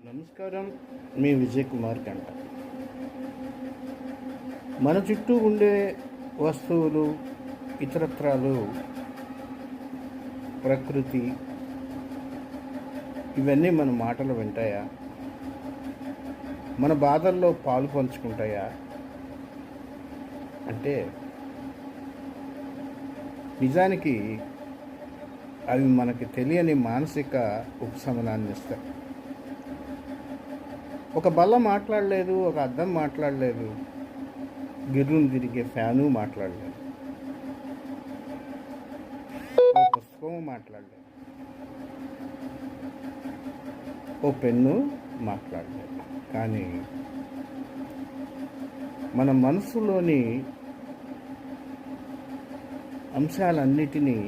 నమస్కారం. మీ విజయ్ కుమార్ గంట. మన చుట్టూ ఉండే వస్తువులు, ఇతరత్రాలు, ప్రకృతి, ఇవన్నీ మన మాటలు వింటాయా? మన బాధల్లో పాలు పంచుకుంటాయా? అంటే నిజానికి అవి మనకి తెలియని మానసిక ఉపశమనాన్ని ఇస్తాయి. ఒక బల్ల మాట్లాడలేదు, ఒక అద్దం మాట్లాడలేదు, గిర్రును తిరిగే ఫ్యాను మాట్లాడలేదు, ఓ పుస్తకం మాట్లాడలేదు, ఓ పెన్ను మాట్లాడలేదు. కానీ మన మనసులోని అంశాలన్నిటినీ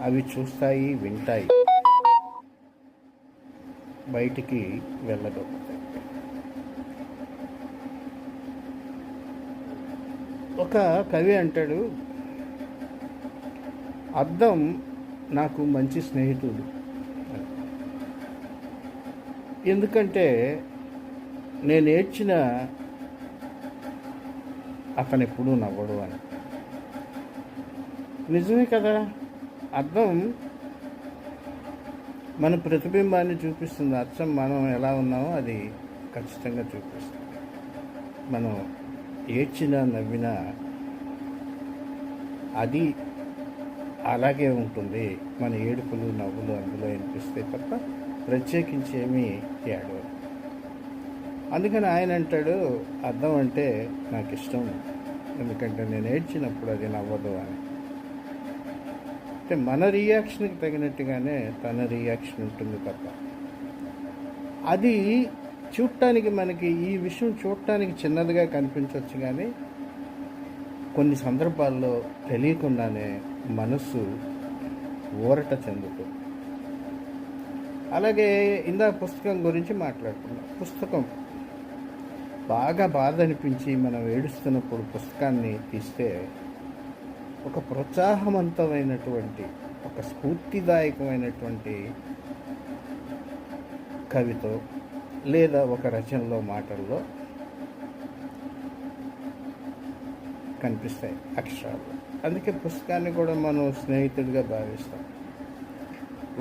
అవి చూస్తాయి, వింటాయి, బయటికి వెళ్ళగలుగుతాయి. ఒక కవి అంటాడు, అద్దం నాకు మంచి స్నేహితుడు. ఎందుకంటే నేను ఏడ్చిన అతను ఎప్పుడూ నవ్వడు అని. నిజమే కదా. అద్దం మన ప్రతిబింబాన్ని చూపిస్తుంది. అచ్చం మనం ఎలా ఉన్నామో అది ఖచ్చితంగా చూపిస్తుంది. మనం ఏడ్చినా నవ్వినా అది అలాగే ఉంటుంది. మన ఏడుపులు నవ్వులు అందులో వినిపిస్తాయి తప్ప ప్రత్యేకించి ఏమీ తేడు. అందుకని ఆయన అంటాడు, అద్దం అంటే నాకు ఇష్టం, ఎందుకంటే నేను ఏడ్చినప్పుడు అది నవ్వదు అని. అంటే మన రియాక్షన్కి తగినట్టుగానే తన రియాక్షన్ ఉంటుంది తప్ప అది చూడటానికి, మనకి ఈ విషయం చూడటానికి చిన్నదిగా కనిపించవచ్చు, కానీ కొన్ని సందర్భాల్లో తెలియకుండానే మనస్సు ఊరట చెందుతుంది. అలాగే ఇందాక పుస్తకం గురించి మాట్లాడుకున్నాం. పుస్తకం బాగా బాధ అనిపించి మనం ఏడుస్తున్నప్పుడు పుస్తకాన్ని తీస్తే ఒక ప్రోత్సాహవంతమైనటువంటి, ఒక స్ఫూర్తిదాయకమైనటువంటి కవితో లేదా ఒక రచనలో, మాటల్లో కనిపిస్తాయి అక్షరాలు. అందుకే పుస్తకాన్ని కూడా మనం స్నేహితుడిగా భావిస్తాం.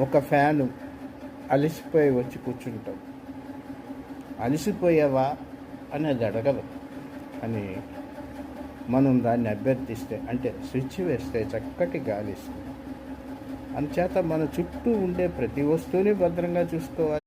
ఒక ఫ్యాను అలసిపోయి వచ్చి కూర్చుంటాం, అలసిపోయావా అని అది అడగదు, అని మనం దాన్ని అభ్యర్థిస్తే, అంటే స్విచ్ వేస్తే చక్కటి గాలి ఇస్తుంది. అందుచేత మన చుట్టూ ఉండే ప్రతి వస్తువుని భద్రంగా చూసుకోవాలి.